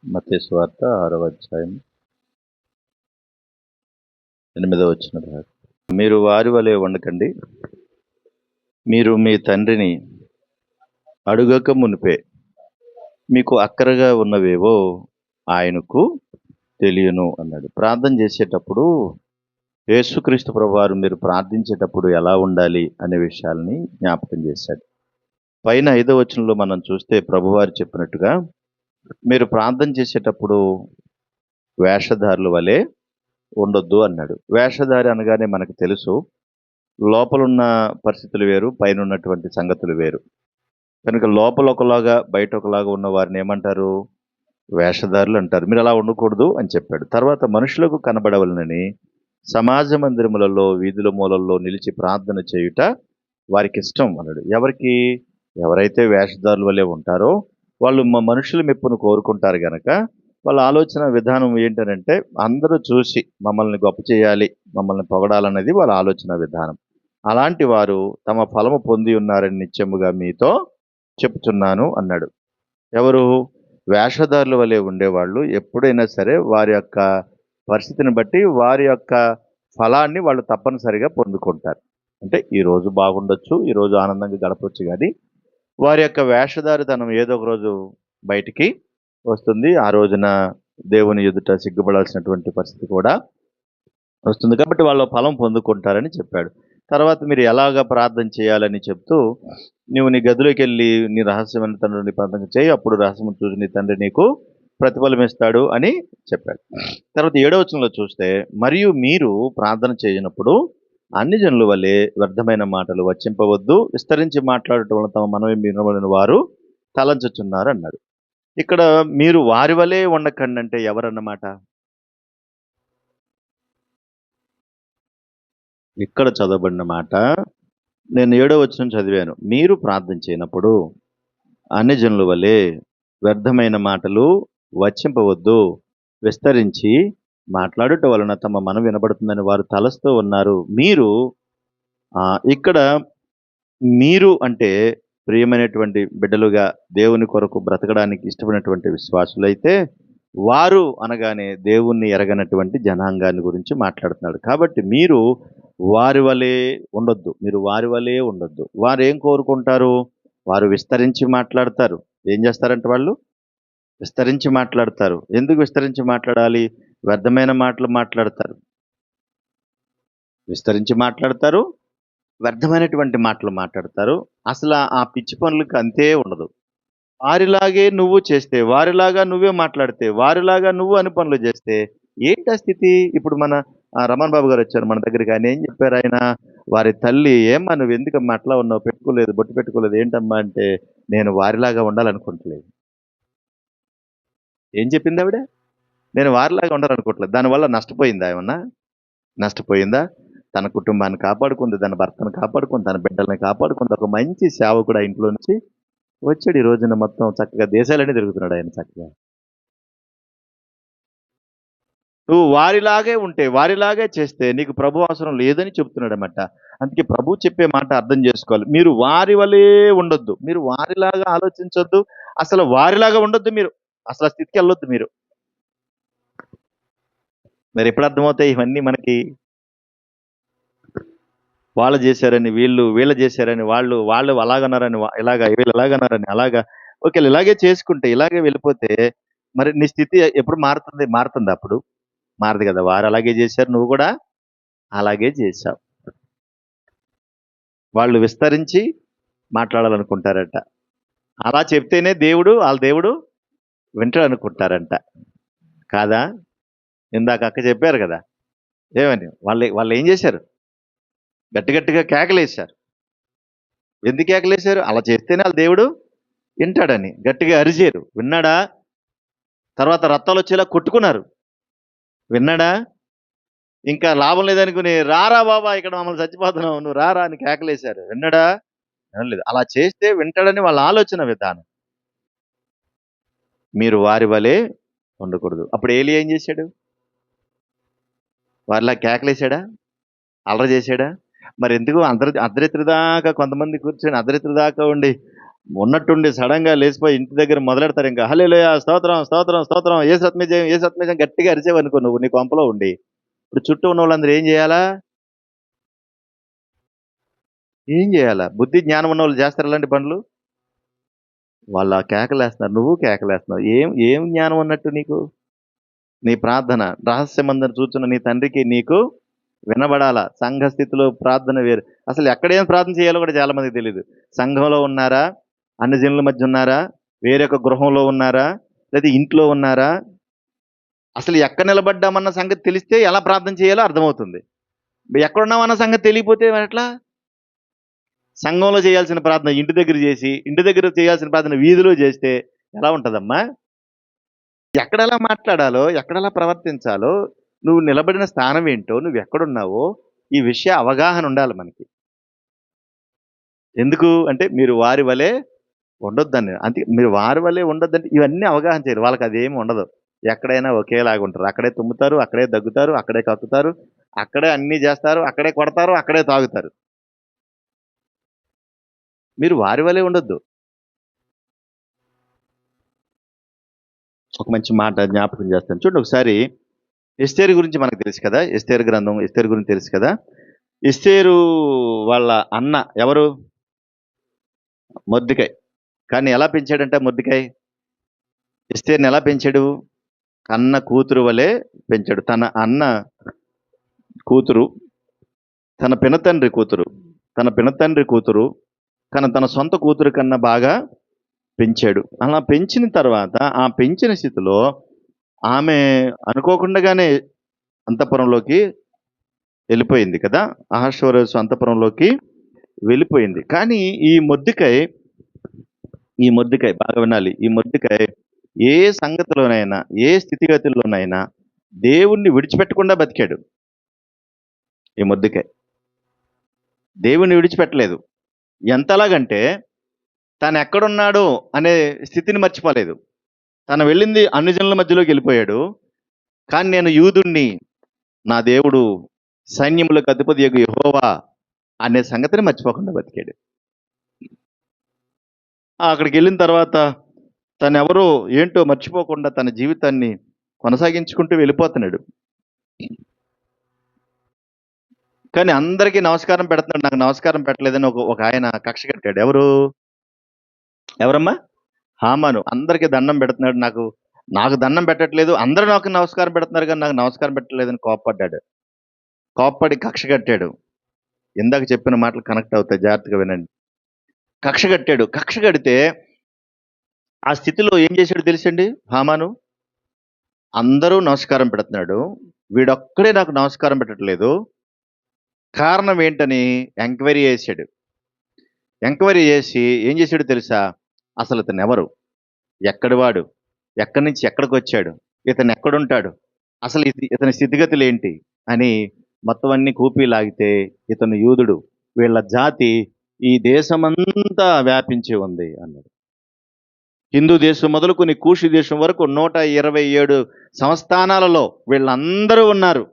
మత్తయి సువార్త 6వ అధ్యాయం 8వ వచనం దాకా. మీరు వారి వలె ఉండకండి, మీరు మీ తండ్రిని అడుగక మునిపే మీకు అక్కరగా ఉన్నవేవో ఆయనకు తెలియను అన్నాడు. ప్రార్థన చేసేటప్పుడు యేసుక్రీస్తు ప్రభువారు మీరు ప్రార్థించేటప్పుడు ఎలా ఉండాలి అనే విషయాల్ని జ్ఞాపకం చేశాడు. పైన 5వ వచనంలో మనం చూస్తే ప్రభువారు చెప్పినట్టుగా మీరు ప్రార్థన చేసేటప్పుడు వేషధారుల వలె ఉండొద్దు అన్నాడు. వేషధారి అనగానే మనకు తెలుసు, లోపలున్న పరిస్థితులు వేరు, పైన ఉన్నటువంటి సంగతులు వేరు. కనుక లోపల ఒకలాగా బయట ఒకలాగా ఉన్న వారిని ఏమంటారు? వేషధారులు అంటారు. మీరు అలా ఉండకూడదు అని చెప్పాడు. తర్వాత మనుషులకు కనబడవలనని సమాజ మందిరములలో వీధుల మూలల్లో నిలిచి ప్రార్థన చేయుట వారికి ఇష్టం అన్నాడు. ఎవరికి? ఎవరైతే వేషధారుల వలె ఉంటారో వాళ్ళు మనుషుల మెప్పును కోరుకుంటారు గనక వాళ్ళ ఆలోచన విధానం ఏంటనంటే అందరూ చూసి మమ్మల్ని గొప్ప చేయాలి, మమ్మల్ని పొగడాలన్నది వాళ్ళ ఆలోచన విధానం. అలాంటి వారు తమ ఫలము పొంది ఉన్నారని నిత్యముగా మీతో చెప్తున్నాను అన్నాడు. ఎవరు? వేషధారుల వలె ఉండేవాళ్ళు ఎప్పుడైనా సరే వారి యొక్క పరిస్థితిని బట్టి వారి యొక్క ఫలాన్ని వాళ్ళు తప్పనిసరిగా పొందుకుంటారు. అంటే ఈరోజు బాగుండొచ్చు, ఈరోజు ఆనందంగా గడపవచ్చు, కానీ వారి యొక్క వేషధారితనం ఏదో ఒక రోజు బయటికి వస్తుంది. ఆ రోజున దేవుని ఎదుట సిగ్గుపడాల్సినటువంటి పరిస్థితి కూడా వస్తుంది. కాబట్టి వాళ్ళు ఫలం పొందుకుంటారని చెప్పాడు. తర్వాత మీరు ఎలాగ ప్రార్థన చేయాలని చెప్తూ, నువ్వు నీ గదిలోకి వెళ్ళి నీ రహస్యమైన తండ్రిని ప్రార్థన చేయి, అప్పుడు రహస్యం చూసి నీ తండ్రి నీకు ప్రతిఫలం ఇస్తాడు అని చెప్పాడు. తర్వాత 7వ వచనంలో చూస్తే, మరియు మీరు ప్రార్థన చేయనప్పుడు అన్ని జనుల వలె వ్యర్థమైన మాటలు వచ్చింపవద్దు, విస్తరించి మాట్లాడటం వలన తమ మనవి వినబడిన వారు తలంచుచున్నారు అన్నాడు. ఇక్కడ మీరు వారి వలె ఉండకండి అంటే ఎవరన్నమాట? ఇక్కడ చదవబడిన మాట నేను 7వ వచనం చదివాను. మీరు ప్రార్థన చేయనప్పుడు అన్ని జనుల వలె వ్యర్థమైన మాటలు వచ్చింపవద్దు, విస్తరించి మాట్లాడుట వలన తమ మనం వినబడుతుందని వారు తలస్తూ ఉన్నారు. మీరు ఇక్కడ మీరు అంటే ప్రియమైనటువంటి బిడ్డలుగా దేవుని కొరకు బ్రతకడానికి ఇష్టపడినటువంటి విశ్వాసులైతే, వారు అనగానే దేవుణ్ణి ఎరగనటువంటి జనాంగాన్ని గురించి మాట్లాడుతున్నాడు. కాబట్టి మీరు వారి వలె ఉండొద్దు, మీరు వారి వలె ఉండొద్దు. వారు ఏం కోరుకుంటారు? వారు విస్తరించి మాట్లాడతారు. ఏం చేస్తారంటే వాళ్ళు విస్తరించి మాట్లాడతారు. ఎందుకు విస్తరించి మాట్లాడాలి? వ్యర్థమైన మాటలు మాట్లాడతారు, విస్తరించి మాట్లాడతారు, వ్యర్థమైనటువంటి మాటలు మాట్లాడతారు. అసలు ఆ పిచ్చి పనులకు అంతే ఉండదు. వారిలాగే నువ్వు చేస్తే, వారిలాగా నువ్వే మాట్లాడితే, వారిలాగా నువ్వు అని పనులు చేస్తే ఏంటి ఆ స్థితి? ఇప్పుడు మన రమణ్ బాబు గారు వచ్చారు మన దగ్గరికి. ఆయన ఏం చెప్పారు? ఆయన వారి తల్లి, ఏమ్మా నువ్వు ఎందుకమ్మా అట్లా ఉన్నావు, పెట్టుకోలేదు, బొట్టు పెట్టుకోలేదు, ఏంటమ్మా అంటే, నేను వారిలాగా ఉండాలనుకుంటలేదు. ఏం చెప్పింది ఆవిడ? నేను వారిలాగా ఉండాలనుకోవట్లేదు. దానివల్ల నష్టపోయిందా? ఏమన్నా నష్టపోయిందా? తన కుటుంబాన్ని కాపాడుకుంది, తన భర్తను కాపాడుకుంది, తన బిడ్డల్ని కాపాడుకుంది. ఒక మంచి సేవకుడు ఆ ఇంట్లో నుంచి వచ్చాడు. ఈ రోజున మొత్తం చక్కగా దేశాలన్నీ తిరుగుతున్నాడు ఆయన చక్కగా. నువ్వు వారిలాగే ఉంటే, వారిలాగే చేస్తే నీకు ప్రభు అవసరం లేదని చెప్తున్నాడన్నమాట. అందుకే ప్రభు చెప్పే మాట అర్థం చేసుకోవాలి. మీరు వారి వలే ఉండొద్దు, మీరు వారిలాగా ఆలోచించొద్దు, అసలు వారిలాగా ఉండొద్దు, మీరు అసలు ఆ స్థితికి వెళ్ళొద్దు మీరు. మరి ఎప్పుడు అర్థమవుతాయి ఇవన్నీ మనకి? వాళ్ళు చేశారని వీళ్ళు, వీళ్ళు చేశారని వాళ్ళు, వాళ్ళు అలాగన్నారని ఇలాగా, వీళ్ళు ఎలాగన్నారని అలాగా. ఓకే, ఇలాగే చేసుకుంటే, ఇలాగే వెళ్ళిపోతే మరి నీ స్థితి ఎప్పుడు మారుతుంది? మారుతుంది అప్పుడు? మారదు కదా. వారు అలాగే చేశారు, నువ్వు కూడా అలాగే చేశావు. వాళ్ళు విస్తరించి మాట్లాడాలనుకుంటారట. అలా చెప్తేనే వాళ్ళ దేవుడు వింటాడు అనుకుంటారంట. కాదా? ఇందాక అక్క చెప్పారు కదా, ఏమని? వాళ్ళు ఏం చేశారు? గట్టిగా కేకలేశారు. ఎందుకు కేకలేశారు? అలా చేస్తేనే వాళ్ళ దేవుడు వింటాడని. గట్టిగా అరిచారు, విన్నాడా? తర్వాత రక్తాలు వచ్చేలా కొట్టుకున్నారు, విన్నాడా? ఇంకా లాభం లేదనుకుని, రారా బాబా ఇక్కడ మమ్మల్ని చచ్చిపోతున్నావు, నువ్వు రారా అని కేకలేశారు, విన్నాడా? వినలేదు. అలా చేస్తే వింటాడని వాళ్ళ ఆలోచన విధానం. మీరు వారి వలె ఉండకూడదు. అప్పుడు ఏలి ఏం చేశాడు? వారిలా కేకలేశాడా? అల్లరి చేశాడా? మరి ఎందుకు అర్ధరాత్రి దాకా కొంతమంది కూర్చొని అర్ధరాత్రి దాకా ఉండి ఉన్నట్టుండి సడన్గా లేచిపోయి ఇంటి దగ్గర మొదలెడతారు, ఇంకా హల్లెలూయా, స్తోత్రం స్తోత్రం స్తోత్రం, ఏ సత్యజయం ఏ సత్యజయం గట్టిగా అరిచేవనుకో నువ్వు నీ కొంపలో ఉండి, ఇప్పుడు చుట్టూ ఉన్న వాళ్ళందరూ ఏం చేయాలా? ఏం చేయాలా? బుద్ధి జ్ఞానం ఉన్న వాళ్ళు చేస్తారు అలాంటి పనులు? వాళ్ళు ఆ కేకలేస్తున్నారు, నువ్వు కేకలేస్తున్నావు. ఏం ఏం జ్ఞానం ఉన్నట్టు నీకు? నీ ప్రార్థన రహస్యమందున చూచున్న నీ తండ్రికి నీకు వినబడాలా. సంఘ స్థితిలో ప్రార్థన వేరు. అసలు ఎక్కడేం ప్రార్థన చేయాలో కూడా చాలా మందికి తెలియదు. సంఘంలో ఉన్నారా, అన్ని జనుల మధ్య ఉన్నారా, వేరొక గృహంలో ఉన్నారా, లేదా ఇంట్లో ఉన్నారా, అసలు ఎక్కడ నిలబడ్డామన్న సంగతి తెలిస్తే ఎలా ప్రార్థన చేయాలో అర్థమవుతుంది. ఎక్కడున్నామన్న సంగతి తెలియకపోతే మరి ఎట్లా? సంఘంలో చేయాల్సిన ప్రార్థన ఇంటి దగ్గర చేసి, ఇంటి దగ్గర చేయాల్సిన ప్రార్థన వీధిలో చేస్తే ఎలా ఉంటుందమ్మా? ఎక్కడెలా మాట్లాడాలో, ఎక్కడెలా ప్రవర్తించాలో, నువ్వు నిలబడిన స్థానం ఏంటో, నువ్వు ఎక్కడున్నావో ఈ విషయ అవగాహన ఉండాలి మనకి. ఎందుకు అంటే మీరు వారి వలె ఉండొద్దని. అంటే మీరు వారి వలె ఉండొద్దంటే ఇవన్నీ అవగాహన చేయరు. వాళ్ళకి అదేమి ఉండదు. ఎక్కడైనా ఒకేలాగా ఉంటారు. అక్కడే తుమ్ముతారు, అక్కడే దగ్గుతారు, అక్కడే కక్కుతారు, అక్కడే అన్నీ చేస్తారు, అక్కడే కొడతారు, అక్కడే తాగుతారు. మీరు వారి వలె ఉండొద్దు. ఒక మంచి మాట జ్ఞాపకం చేస్తాను. చూడండి ఒకసారి ఎస్తేరు గురించి మనకు తెలుసు కదా. ఎస్తేరు గ్రంథం, ఎస్తేరు గురించి తెలుసు కదా. ఎస్తేరు వాళ్ళ అన్న ఎవరు? మొర్దెకై. కానీ ఎలా పెంచాడంటే మొర్దెకై ఎస్తేరుని ఎలా పెంచాడు? కన్న కూతురు వలె పెంచాడు. తన అన్న కూతురు, తన పినతండ్రి కూతురు, తన పినతండ్రి కూతురు తన సొంత కూతురు కన్నా బాగా పెంచాడు. అలా పెంచిన తర్వాత ఆ పెంచిన స్థితిలో ఆమె అనుకోకుండానే అంతఃపురంలోకి వెళ్ళిపోయింది కదా. అహష్వేరోషు అంతఃపురంలోకి వెళ్ళిపోయింది. కానీ ఈ మొర్దెకై బాగా వినాలి. ఈ మొర్దెకై ఏ సంగతిలోనైనా, ఏ స్థితిగతుల్లోనైనా దేవుణ్ణి విడిచిపెట్టకుండా బతికాడు. ఈ మొర్దెకై దేవుణ్ణి విడిచిపెట్టలేదు. ఎంతలాగంటే తను ఎక్కడున్నాడో అనే స్థితిని మర్చిపోలేదు. తను వెళ్ళింది అన్ని జనుల మధ్యలోకి వెళ్ళిపోయాడు. కానీ నేను యూదుణ్ణి, నా దేవుడు సైన్యములకు అధిపతియగు యెహోవా అనే సంగతిని మర్చిపోకుండా బతికాడు. అక్కడికి వెళ్ళిన తర్వాత తను ఎవరో ఏంటో మర్చిపోకుండా తన జీవితాన్ని కొనసాగించుకుంటూ వెళ్ళిపోతున్నాడు. కానీ అందరికీ నమస్కారం పెడుతున్నాడు, నాకు నమస్కారం పెట్టలేదని ఒక ఆయన కక్ష కట్టాడు. ఎవరమ్మా? హామాను. అందరికీ దండం పెడుతున్నాడు, నాకు దండం పెట్టట్లేదు, అందరూ నాకు నమస్కారం పెడుతున్నారు కానీ నాకు నమస్కారం పెట్టలేదని కోప్పడ్డాడు. కోప్పడి కక్ష కట్టాడు. ఇందాక చెప్పిన మాటలు కనెక్ట్ అవుతాయి, జాగ్రత్తగా వినండి. కక్ష కట్టాడు. కక్ష కడితే ఆ స్థితిలో ఏం చేశాడు తెలుసండి హామాను? అందరూ నమస్కారం పెడుతున్నాడు, వీడొక్కడే నాకు నమస్కారం పెట్టట్లేదు, కారణం ఏంటని ఎంక్వైరీ చేశాడు. ఎంక్వైరీ చేసి ఏం చేశాడు తెలుసా? అసలు ఇతను ఎవరు, ఎక్కడివాడు, ఎక్కడి నుంచి ఎక్కడికి వచ్చాడు, ఇతను ఎక్కడుంటాడు, అసలు ఇతని స్థితిగతులు ఏంటి అని మొత్తం అన్ని కూపీ లాగితే ఇతను యూదుడు, వీళ్ళ జాతి ఈ దేశమంతా వ్యాపించి ఉంది అన్నాడు. హిందూ దేశం మొదలుకొని కూషి దేశం వరకు 127 సంస్థానాలలో వీళ్ళందరూ ఉన్నారు,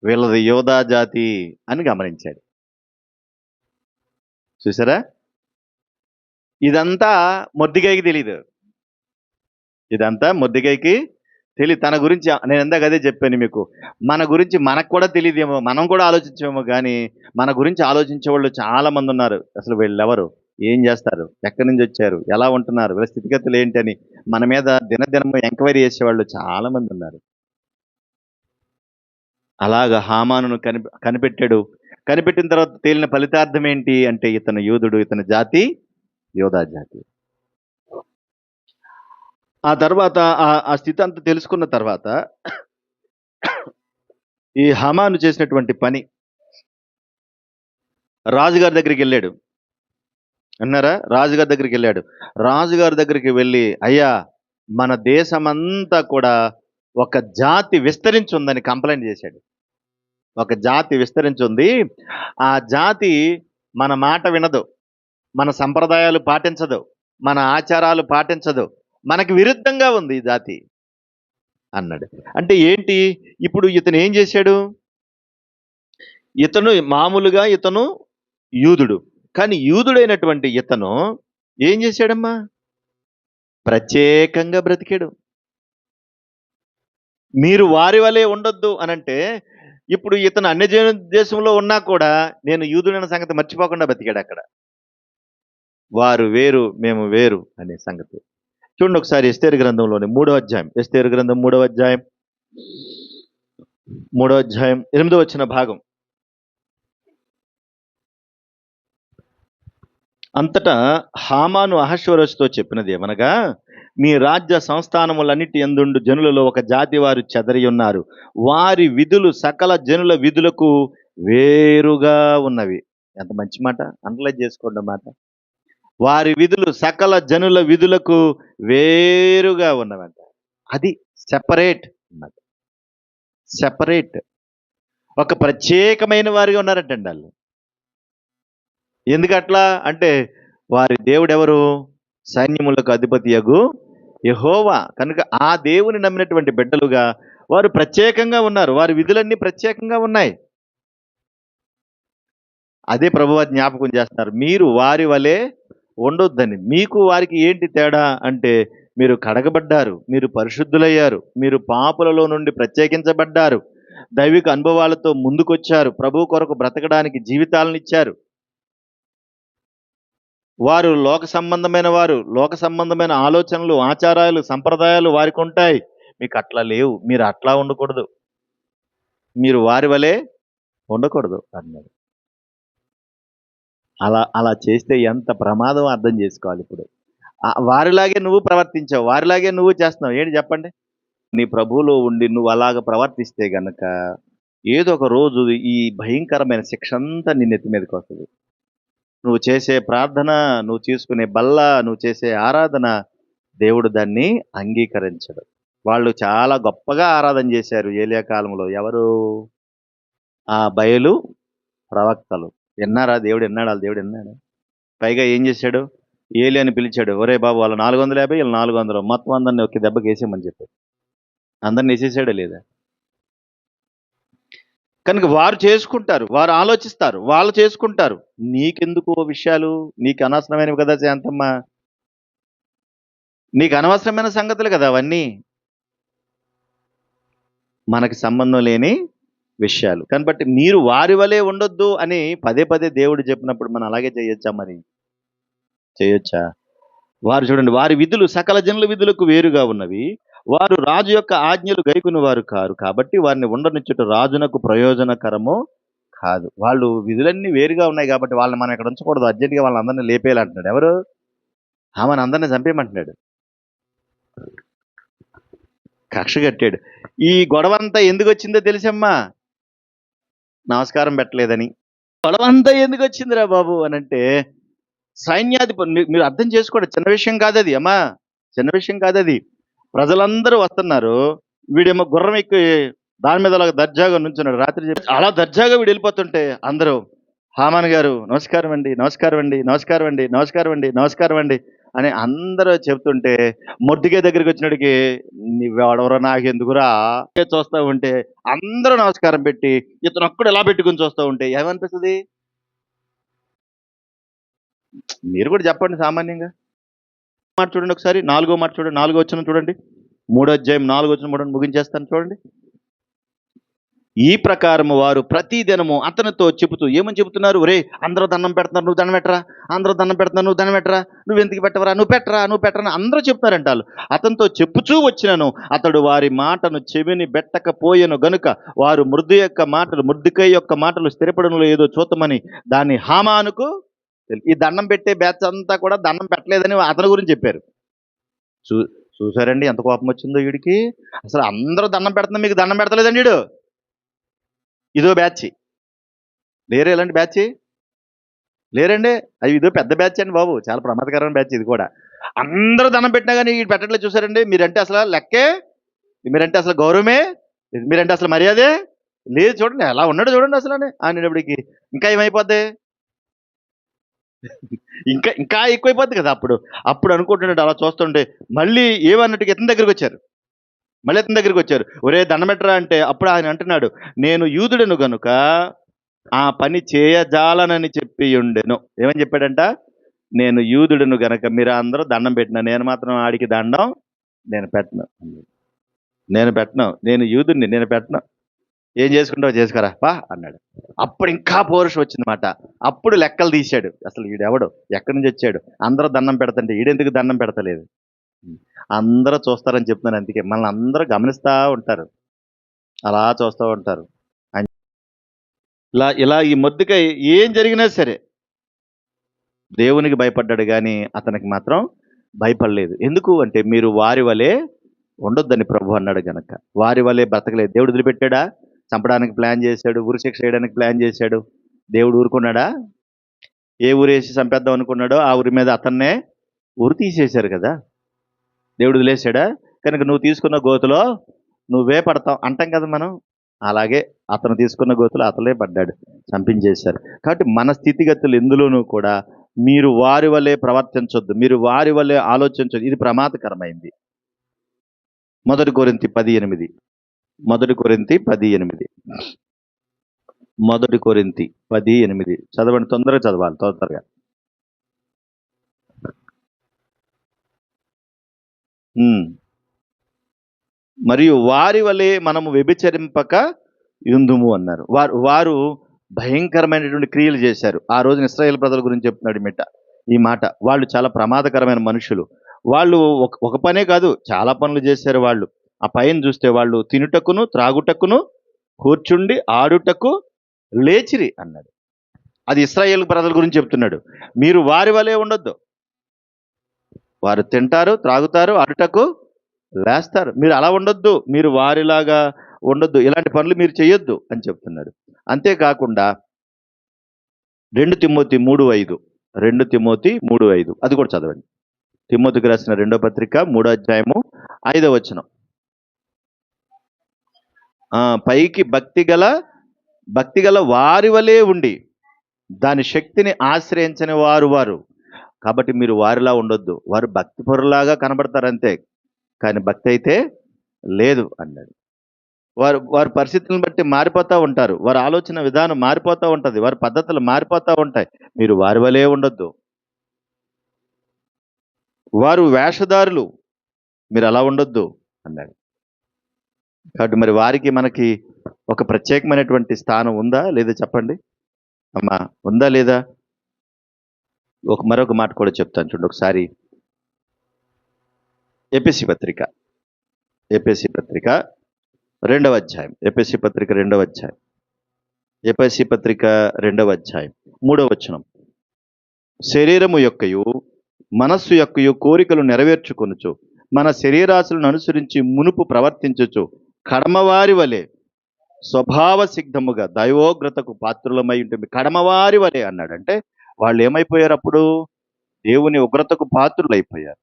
వీళ్ళది యోధా జాతి అని గమనించాడు. చూసారా? ఇదంతా మొర్దెకైకి తెలీదు. ఇదంతా మొర్దెకైకి తెలియదు. తన గురించి నేను ఇందాక అదే చెప్పాను మీకు, మన గురించి మనకు కూడా తెలియదేమో, మనం కూడా ఆలోచించేమో, కానీ మన గురించి ఆలోచించే వాళ్ళు చాలా మంది ఉన్నారు. అసలు వీళ్ళెవరు, ఏం చేస్తారు, ఎక్కడి నుంచి వచ్చారు, ఎలా ఉంటున్నారు, వీళ్ళ స్థితిగతులు ఏంటి అని మన మీద దినదినము ఎంక్వైరీ చేసేవాళ్ళు చాలా మంది ఉన్నారు. అలాగా హామానును కనిపెట్టాడు. కనిపెట్టిన తర్వాత తేలిన ఫలితార్థం ఏంటి అంటే ఇతను యూదుడు, ఇతని జాతి యోధా జాతి. ఆ తర్వాత ఆ స్థితి అంతా తెలుసుకున్న తర్వాత ఈ హామాను చేసినటువంటి పని, రాజుగారి దగ్గరికి వెళ్ళాడు. అన్నారా? రాజుగారి దగ్గరికి వెళ్ళాడు. రాజుగారి దగ్గరికి వెళ్ళి, అయ్యా మన దేశమంతా కూడా ఒక జాతి విస్తరించుందని కంప్లైంట్ చేశాడు. ఒక జాతి విస్తరించుంది, ఆ జాతి మన మాట వినదు, మన సంప్రదాయాలు పాటించదు, మన ఆచారాలు పాటించదు, మనకి విరుద్ధంగా ఉంది ఈ జాతి అన్నాడు. అంటే ఏంటి? ఇప్పుడు ఇతను ఏం చేశాడు? ఇతను మామూలుగా యూదుడు, కానీ యూదుడైనటువంటి ఇతను ఏం చేశాడమ్మా? ప్రత్యేకంగా బ్రతికాడు. మీరు వారి వలె ఉండొద్దు అనంటే, ఇప్పుడు ఇతను అన్యజన దేశంలో ఉన్నా కూడా నేను యూదుడైన సంగతి మర్చిపోకుండా బతికాడు అక్కడ. వారు వేరు, మేము వేరు అనే సంగతి. చూడండి ఒకసారి ఎస్తేరు గ్రంథంలోని 3వ అధ్యాయం. ఎస్తేరు గ్రంథం 3వ అధ్యాయం 8వ వచన భాగం. అంతటా హామాను అహష్వేరోషుతో చెప్పినది ఏమనగా, మీ రాజ్య సంస్థానములన్నిటి యందుండు జనులలో ఒక జాతి వారు చెదరి ఉన్నారు. వారి విధులు సకల జనుల విధులకు వేరుగా ఉన్నవి. ఎంత మంచి మాట! అండర్లైన్ చేసుకోండి అన్నమాట. వారి విధులు సకల జనుల విధులకు వేరుగా ఉన్నవంట. అది సెపరేట్ అన్నమాట. సెపరేట్. ఒక ప్రత్యేకమైన వారిగా ఉన్నారంటండి వాళ్ళు. ఎందుకట్లా అంటే, వారి దేవుడు ఎవరు? సైన్యములకు అధిపతియగు యెహోవా. కనుక ఆ దేవుని నమ్మినటువంటి బిడ్డలుగా వారు ప్రత్యేకంగా ఉన్నారు. వారి విధులన్నీ ప్రత్యేకంగా ఉన్నాయి. అదే ప్రభువు జ్ఞాపకం చేస్తున్నారు, మీరు వారి వలె ఉండొద్దని. మీకు వారికి ఏంటి తేడా అంటే, మీరు కడగబడ్డారు, మీరు పరిశుద్ధులయ్యారు, మీరు పాపులలో నుండి ప్రత్యేకించబడ్డారు, దైవిక అనుభవాలతో ముందుకొచ్చారు, ప్రభు కొరకు బ్రతకడానికి జీవితాలను ఇచ్చారు. వారు లోక సంబంధమైన వారు, లోక సంబంధమైన ఆలోచనలు, ఆచారాలు, సంప్రదాయాలు వారికి ఉంటాయి. మీకు అట్లా లేవు. మీరు అట్లా ఉండకూడదు. మీరు వారి వలె ఉండకూడదు అన్నాడు. అలా చేస్తే ఎంత ప్రమాదం అర్థం చేసుకోవాలి. ఇప్పుడు వారిలాగే నువ్వు ప్రవర్తించావు, వారిలాగే నువ్వు చేస్తున్నావు. ఏంటి చెప్పండి? నీ ప్రభువులో ఉండి నువ్వు అలాగ ప్రవర్తిస్తే గనక ఏదో ఒక రోజు ఈ భయంకరమైన శిక్ష అంతా నీ నెత్తి మీదకి వస్తుంది. నువ్వు చేసే ప్రార్థన, నువ్వు తీసుకునే బల్ల, నువ్వు చేసే ఆరాధన, దేవుడు దాన్ని అంగీకరించడు. వాళ్ళు చాలా గొప్పగా ఆరాధన చేశారు ఏలియా కాలంలో. ఎవరు? ఆ బయలు ప్రవక్తలు. విన్నారా? దేవుడు విన్నాడు. వాళ్ళ దేవుడు విన్నాడు. పైగా ఏం చేశాడు? ఏలియాని పిలిచాడు. ఒరే బాబు, వాళ్ళు 450, వీళ్ళు 400, మొత్తం అందరిని ఒకే దెబ్బకి వేసేయమని చెప్పాడు. అందరిని వేసేసాడా లేదా? కనుక వారు చేసుకుంటారు, వారు ఆలోచిస్తారు, వాళ్ళు చేసుకుంటారు. నీకెందుకు విషయాలు? నీకు అనవసరమైనవి కదా శాంతమ్మ. నీకు అనవసరమైన సంగతులు కదా అవన్నీ. మనకి సంబంధం లేని విషయాలు. కాబట్టి మీరు వారి వలె ఉండొద్దు అని పదే పదే దేవుడు చెప్పినప్పుడు మనం అలాగే చేయొచ్చా? మరి చేయొచ్చా? వారు చూడండి, వారి విధులు సకల జనుల విధులకు వేరుగా ఉన్నవి. వారు రాజు యొక్క ఆజ్ఞలు గైకుని వారు కారు, కాబట్టి వారిని ఉండనిచ్చుట రాజునకు ప్రయోజనకరము కాదు. వాళ్ళు విధులన్నీ వేరుగా ఉన్నాయి కాబట్టి వాళ్ళని మనం ఇక్కడ ఉంచకూడదు, అర్జెంటుగా వాళ్ళందరినీ లేపేయాలంటున్నాడు. ఎవరు? ఆమెను అందరినీ చంపేయమంటున్నాడు. కక్ష కట్టాడు. ఈ గొడవ అంతా ఎందుకు వచ్చిందో తెలుసమ్మా? నమస్కారం పెట్టలేదని. గొడవ అంతా ఎందుకు వచ్చిందిరా బాబు అని అంటే, సైన్యాధిపతి, మీరు అర్థం చేసుకోండి, చిన్న విషయం కాదు అది అమ్మా, చిన్న విషయం కాదు అది. ప్రజలందరూ వస్తున్నారు, వీడేమో గుర్రం ఎక్కి దాని మీద అలా దర్జాగా నుంచున్నాడు. రాత్రి అలా దర్జాగా వీడు వెళ్ళిపోతుంటే అందరూ, హామాన్ గారు నమస్కారం అండి, నమస్కారం అండి, నమస్కారం అండి, నమస్కారం అండి, నమస్కారం అండి అని అందరూ చెప్తుంటే, మొద్దుగే దగ్గరికి వచ్చినడికి నువ్వెవడవరో నాకెందుకురా చూస్తూ ఉంటే అందరూ నమస్కారం పెట్టి ఇతను ఒక్కడు ఎలా పెట్టుకుని చూస్తూ ఉంటే ఏమనిపిస్తుంది? మీరు కూడా చెప్పండి సామాన్యంగా. మాట చూడండి ఒకసారి, 4వ మాట చూడండి, 4వ వచనం చూడండి, 3వ అధ్యాయం 4వ వచనం ముగించేస్తాను చూడండి. ఈ ప్రకారము వారు ప్రతి దినము అతనితో చెబుతూ ఏమని చెబుతున్నారు? ఒరే, అందరూ దండం పెడుతున్నారు, నువ్వు దండం పెట్టరా, అందరూ దండం పెడుతున్నారు, నువ్వు దండం పెట్టరా, నువ్వు ఎందుకు పెట్టవరా, నువ్వు పెట్టరా, నువ్వు పెట్టరా అందరూ చెప్తున్నారంట. వాళ్ళు అతనితో చెప్పుచూ వచ్చినను అతడు వారి మాటను చెవిని బెట్టకపోయెను గనుక వారు మృద్దికై యొక్క మాటలు స్థిరపడనులో ఏదో చూతమని దాన్ని హామానుకు ఈ దండం పెట్టే బ్యాచ్ అంతా కూడా దండం పెట్టలేదని అతని గురించి చెప్పారు. చూసారండి ఎంత కోపం వచ్చిందో వీడికి. అసలు అందరూ దండం పెడుతున్నా, మీకు దండం పెడతలేదండి వీడు. ఇదో బ్యాచ్. లేరు ఎలాంటి బ్యాచ్? లేరండి. అది ఇదో పెద్ద బ్యాచ్ అండి బాబు, చాలా ప్రమాదకరమైన బ్యాచ్ ఇది కూడా. అందరూ దండం పెట్టినా కానీ వీడు పెట్టట్లేదు. చూసారండి, మీరంటే అసలు లెక్కే, మీరంటే అసలు గౌరవమే, మీరంటే అసలు మర్యాదే లేదు. చూడండి ఎలా ఉన్నాడు చూడండి అసలు అనేటప్పటికి ఇంకా ఏమైపోద్ది, ఇంకా ఇంకా ఎక్కువైపోద్ది కదా. అప్పుడు అనుకుంటున్నాడు. అలా చూస్తుంటే మళ్ళీ ఏమన్నట్టుగా ఇతని దగ్గరికి వచ్చారు. ఒరే దండం పెట్టరా అంటే అప్పుడు ఆయన అంటున్నాడు, నేను యూదుడను గనుక ఆ పని చేయజాలనని చెప్పి ఉండెను. ఏమని చెప్పాడంట? నేను యూదుడును గనక మీరు అందరూ దండం పెట్టిన నేను మాత్రం ఆడికి దండం నేను పెట్టను. నేను పెట్టను. నేను యూదుడిని, నేను పెట్టను. ఏం చేసుకుంటావో చేసుకురా పా అన్నాడు. అప్పుడు ఇంకా పౌరుషం వచ్చిందన్నమాట. అప్పుడు లెక్కలు తీశాడు. అసలు ఈడెవడు? ఎక్కడి నుంచి వచ్చాడు? అందరూ దండం పెడతంటే ఈడెందుకు దండం పెడతలేదు? అందరూ చూస్తారని చెప్తున్నాను. అందుకే మనల్ని అందరూ గమనిస్తా ఉంటారు. అలా చూస్తూ ఉంటారు. ఇలా ఇలా ఈ మొద్దుకై ఏం జరిగినా సరే దేవునికి భయపడ్డాడు కానీ అతనికి మాత్రం భయపడలేదు. ఎందుకు అంటే మీరు వారి వలె ఉండొద్దని ప్రభు అన్నాడు గనక. వారి వలె బ్రతకలేదు. దేవుడు వదిలిపెట్టాడా? చంపడానికి ప్లాన్ చేశాడు, ఉరిశిక్ష చేయడానికి ప్లాన్ చేశాడు. దేవుడు ఊరుకున్నాడా? ఏ ఊరేసి చంపేద్దాం అనుకున్నాడో ఆ ఊరి మీద అతన్నే ఉరి తీసేశారు కదా. దేవుడు వదిలేశాడా? కనుక నువ్వు తీసుకున్న గోతులో నువ్వే పడతావు అంటాం కదా మనం. అలాగే అతను తీసుకున్న గోతులో అతలే పడ్డాడు, చంపించేశారు. కాబట్టి మన స్థితిగతులు ఎందులోనూ కూడా మీరు వారి వలె ప్రవర్తించొద్దు, మీరు వారి వలె ఆలోచించొద్దు. ఇది ప్రమాదకరమైంది. 1 కొరింథీ 10:8. 1 కొరింథీ 10:8. 1 కొరింథీ 10:8 చదవండి. తొందరగా చదవాలి, తొందరగా. మరియు వారి వలె మనము వ్యభిచరింపక యుందుము అన్నారు. వారు భయంకరమైనటువంటి క్రియలు చేశారు. ఆ రోజున ఇశ్రాయేలు ప్రజల గురించి చెప్తున్నాడు ఈ మాట. వాళ్ళు చాలా ప్రమాదకరమైన మనుషులు. వాళ్ళు ఒక పనే కాదు, చాలా పనులు చేశారు వాళ్ళు. ఆ పైన చూస్తే వాళ్ళు తినుటకును త్రాగుటకును కూర్చుండి ఆడుటకు లేచిరి అన్నాడు. అది ఇశ్రాయేలు ప్రజల గురించి చెప్తున్నాడు. మీరు వారి వలె ఉండొద్దు. వారు తింటారు, త్రాగుతారు, ఆడుటకు లేస్తారు. మీరు అలా ఉండొద్దు, మీరు వారిలాగా ఉండొద్దు, ఇలాంటి పనులు మీరు చేయొద్దు అని చెప్తున్నాడు. అంతేకాకుండా 2 తిమోతి 3:5. 2 తిమోతి 3:5 అది కూడా చదవండి. తిమోతికి రాసిన 2వ పత్రిక 3వ అధ్యాయము 5వ వచనం. పైకి భక్తిగల వారి వలె ఉండి దాని శక్తిని ఆశ్రయించని వారు. కాబట్టి మీరు వారిలా ఉండొద్దు. వారు భక్తిపరులాగా కనబడతారంతే, కానీ భక్తి అయితే లేదు అన్నాడు. వారి పరిస్థితులను బట్టి మారిపోతూ ఉంటారు. వారి ఆలోచన విధానం మారిపోతూ ఉంటుంది. వారి పద్ధతులు మారిపోతూ ఉంటాయి. మీరు వారి వలే ఉండొద్దు. వారు వేషధారులు, మీరు అలా ఉండొద్దు అన్నాడు. కాబట్టి మరి వారికి మనకి ఒక ప్రత్యేకమైనటువంటి స్థానం ఉందా లేదా చెప్పండి అమ్మా, ఉందా లేదా? మరొక మాట కూడా చెప్తాను చూడండి ఒకసారి. ఎఫెసీ పత్రిక 2వ అధ్యాయం. ఎఫెసీ పత్రిక 2వ అధ్యాయం. ఎఫెసీ పత్రిక 2వ అధ్యాయం 3వ వచనం. శరీరము యొక్కయు మనస్సు యొక్కయు కోరికలు నెరవేర్చుకొనుచు మన శరీరాశులను అనుసరించి మునుపు ప్రవర్తించుచు కడమవారి వలె స్వభావ సిద్ధముగా దైవోగ్రతకు పాత్రులమై ఉంటుంది. కడమవారి వలె అన్నాడు. అంటే వాళ్ళు ఏమైపోయారు? అప్పుడు దేవుని ఉగ్రతకు పాత్రులు అయిపోయారు.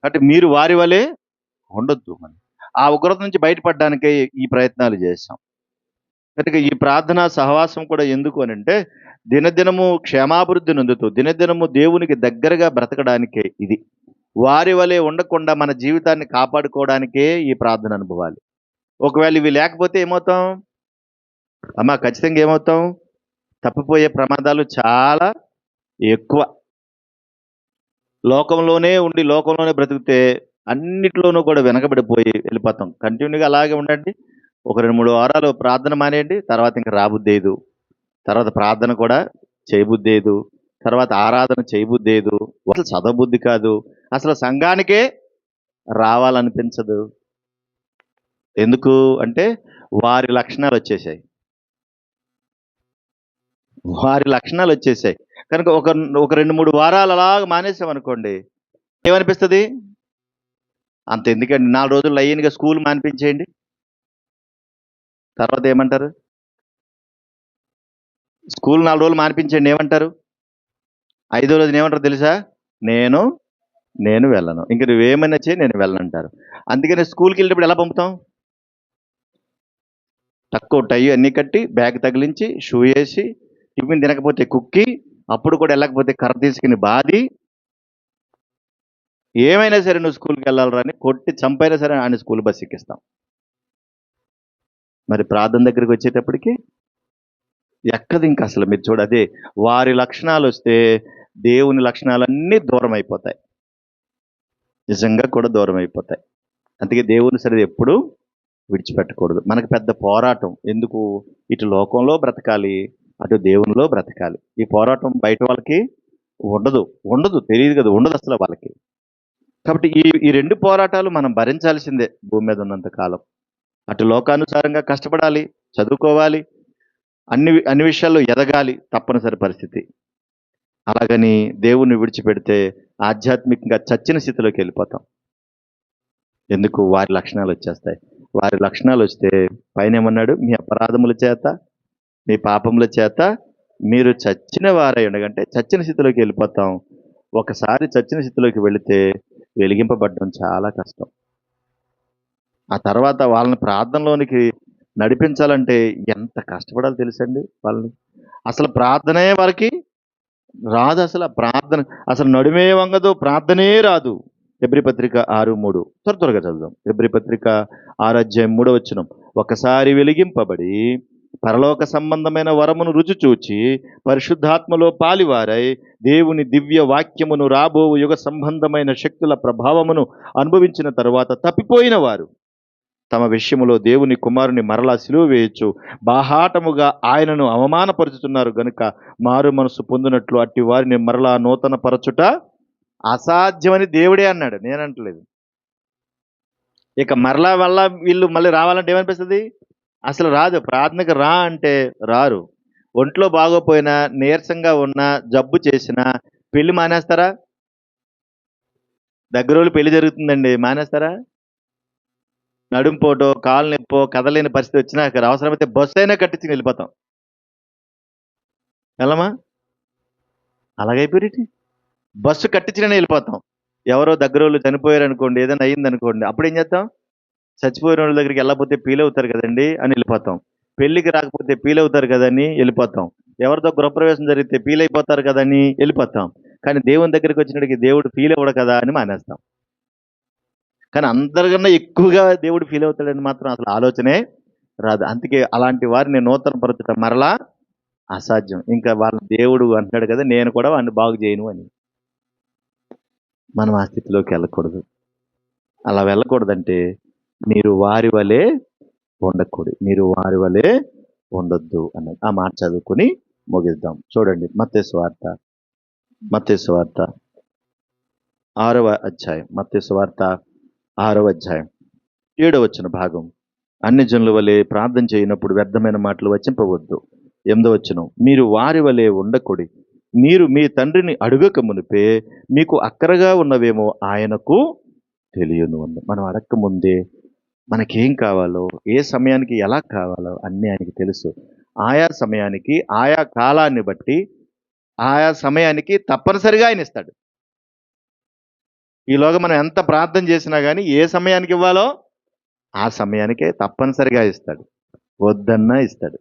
అంటే మీరు వారి వలె ఉండొద్దు. మనం ఆ ఉగ్రత నుంచి బయటపడడానికే ఈ ప్రయత్నాలు చేశాం. కనుక ఈ ప్రార్థనా సహవాసం కూడా ఎందుకు అని అంటే దినదినము క్షేమాభివృద్ధి నొందుతూ దినదినము దేవునికి దగ్గరగా బ్రతకడానికే ఇది. వారి వలె ఉండకుండా మన జీవితాన్ని కాపాడుకోవడానికే ఈ ప్రార్థన అనుభవాలు. ఒకవేళ ఇవి లేకపోతే ఏమవుతాం అమ్మా? ఖచ్చితంగా ఏమవుతాం? తప్పిపోయే ప్రమాదాలు చాలా ఎక్కువ. లోకంలోనే ఉండి లోకంలోనే బ్రతికితే అన్నిట్లోనూ కూడా వెనకబడిపోయి వెళ్ళిపోతాం. కంటిన్యూగా అలాగే ఉండండి. ఒక 2-3 వారాలు ప్రార్థన మానేయండి, తర్వాత ఇంకా రాబుద్దేదు, తర్వాత ప్రార్థన కూడా చేయబుద్దేదు, తర్వాత ఆరాధన చేయబుద్దేదు, అసలు చదవబుద్ధి కాదు, అసలు సంఘానికే రావాలనిపించదు. ఎందుకు అంటే వారి లక్షణాలు వచ్చేసాయి. కనుక ఒక 2-3 వారాలు అలాగ మానేసామనుకోండి, ఏమనిపిస్తుంది? అంత ఎందుకండి, 4 రోజులు లైన్గా స్కూల్ మానిపించేయండి, తర్వాత ఏమంటారు? స్కూల్ 4 రోజులు మానిపించండి, ఏమంటారు? 5వ రోజున ఏమంటారు తెలుసా? నేను వెళ్ళను, ఇంక నువ్వేమైనా చేయి, నేను వెళ్ళనంటారు. అందుకని స్కూల్కి వెళ్ళినప్పుడు ఎలా పంపుతాం? తక్కువ టై అన్నీ కట్టి, బ్యాగ్ తగిలించి, షూ వేసి, టిఫిన్ తినకపోతే కుక్కి, అప్పుడు కూడా వెళ్ళకపోతే కర్ర తీసుకుని బాది, ఏమైనా సరే నువ్వు స్కూల్కి వెళ్ళాలరా అని కొట్టి చంపైనా సరే ఆయన స్కూల్ బస్ ఎక్కిస్తాం. మరి ప్రార్థన దగ్గరికి వచ్చేటప్పటికి ఎక్కదు ఇంక అసలు. మీరు అదే వారి లక్షణాలు వస్తే దేవుని లక్షణాలన్నీ దూరం అయిపోతాయి, నిజంగా కూడా దూరం అయిపోతాయి. అందుకే దేవుని సరిది ఎప్పుడు విడిచిపెట్టకూడదు. మనకు పెద్ద పోరాటం ఎందుకు? ఇటు లోకంలో బ్రతకాలి, అటు దేవునిలో బ్రతకాలి. ఈ పోరాటం బయట వాళ్ళకి ఉండదు, ఉండదు, తెలియదు కదా, ఉండదు అసలు వాళ్ళకి. కాబట్టి ఈ రెండు పోరాటాలు మనం భరించాల్సిందే భూమి మీద ఉన్నంత కాలం. అటు లోకానుసారంగా కష్టపడాలి, చదువుకోవాలి, అన్ని విషయాల్లో ఎదగాలి, తప్పనిసరి పరిస్థితి. అలాగని దేవుణ్ణి విడిచిపెడితే ఆధ్యాత్మికంగా చచ్చిన స్థితిలోకి వెళ్ళిపోతాం. ఎందుకు? వారి లక్షణాలు వచ్చేస్తాయి. వారి లక్షణాలు వస్తే పైన ఏమన్నాడు? మీ అపరాధముల చేత, మీ పాపముల చేత మీరు చచ్చిన వారై ఉండగంటే చచ్చిన స్థితిలోకి వెళ్ళిపోతాం. ఒకసారి చచ్చిన స్థితిలోకి వెళితే వెలిగింపబడడం చాలా కష్టం. ఆ తర్వాత వాళ్ళని ప్రార్థనలోనికి నడిపించాలంటే ఎంత కష్టపడాలో తెలుసండి వాళ్ళని. అసలు ప్రార్థనే వారికి రాదు. అసలు ప్రార్థన అసలు నడుమే వంగదు, ప్రార్థనే రాదు. హెబ్రీ పత్రిక 6:3 త్వరగా చదువుదాం. హెబ్రీ పత్రిక 6:3 ఒకసారి వెలిగింపబడి పరలోక సంబంధమైన వరమును రుచి చూచి పరిశుద్ధాత్మలో పాలివారై దేవుని దివ్య వాక్యమును రాబో యుగ సంబంధమైన శక్తుల ప్రభావమును అనుభవించిన తరువాత తప్పిపోయిన వారు తమ విషయములో దేవుని కుమారుని మరలా సిలువ వేయచ్చు బాహాటముగా ఆయనను అవమానపరుచుతున్నారు గనుక మారు మనసు పొందినట్లు అట్టి వారిని మరలా నూతన పరచుట అసాధ్యమని దేవుడే అన్నాడు, నేనంటలేదు. ఇక మరలా వల్ల వీళ్ళు మళ్ళీ రావాలంటే ఏమనిపిస్తుంది? అసలు రాదు. ప్రార్థనకు రా అంటే రారు. ఒంట్లో బాగోపోయినా, నీరసంగా ఉన్నా, జబ్బు చేసినా పెళ్లి మానేస్తారా? దగ్గరోళ్ళు పెళ్లి జరుగుతుందండి, మానేస్తారా? నడుంపోటో, కాలు నొప్పో, కదలేని పరిస్థితి వచ్చినా అవసరమైతే బస్సు అయినా కట్టించి వెళ్ళిపోతాం. వెళ్ళమా? అలాగైపోయి బస్సు కట్టించినా వెళ్ళిపోతాం. ఎవరో దగ్గరోళ్ళు చనిపోయారు అనుకోండి, ఏదైనా అయ్యింది అనుకోండి, అప్పుడు ఏం చేస్తాం? చచ్చిపోయిన వాళ్ళ దగ్గరికి వెళ్ళకపోతే ఫీల్ అవుతారు కదండి అని వెళ్ళిపోతాం. పెళ్లికి రాకపోతే ఫీల్ అవుతారు కదని వెళ్ళిపోతాం. ఎవరితో గృహప్రవేశం జరిగితే ఫీల్ అయిపోతారు కదని వెళ్ళిపోతాం. కానీ దేవుని దగ్గరికి వచ్చినడికి దేవుడు ఫీల్ అవ్వడు కదా అని మానేస్తాం. కానీ అందరికన్నా ఎక్కువగా దేవుడు ఫీల్ అవుతాడని మాత్రం అసలు ఆలోచనే రాదు. అందుకే అలాంటి వారిని నూతన పరచడం మరలా అసాధ్యం. ఇంకా వాళ్ళ దేవుడు అంటాడు కదా, నేను కూడా వాడిని బాగు చేయను అని. మనం ఆ స్థితిలోకి వెళ్ళకూడదు. అలా వెళ్ళకూడదంటే మీరు వారి వలె ఉండకూడదు, మీరు వారి వలె ఉండొద్దు అన్నది. ఆ మాట చదువుకుని ముగిద్దాం. చూడండి, మత్తయి సువార్త 6వ అధ్యాయం, మత్తయి సువార్త 6వ అధ్యాయం 7వ భాగం. అన్ని జనుల వలె ప్రార్థన చేయనప్పుడు వ్యర్థమైన మాటలు వచింపవద్దు. 8వ మీరు వారి వలె ఉండకూడి, మీరు మీ తండ్రిని అడుగక మునిపే మీకు అక్కరగా ఉన్నవేమో ఆయనకు తెలియను అన్న. మనం అడక్క ముందే మనకేం కావాలో, ఏ సమయానికి ఎలా కావాలో అన్నీ ఆయనకి తెలుసు. ఆయా సమయానికి, ఆయా కాలాన్ని బట్టి, ఆయా సమయానికి తప్పనిసరిగా ఆయన ఇస్తాడు. ఈలోగా మనం ఎంత ప్రార్థన చేసినా కానీ ఏ సమయానికి ఇవ్వాలో ఆ సమయానికే తప్పనిసరిగా ఇస్తాడు, వద్దన్నా ఇస్తాడు.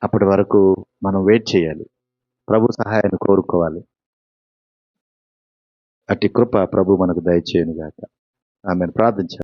అప్పటి వరకు మనం వెయిట్ చేయాలి, ప్రభు సహాయాన్ని కోరుకోవాలి. అట్టి కృప ప్రభు మనకు దయచేయునుగాక. ఆమెను ప్రార్థించాలి.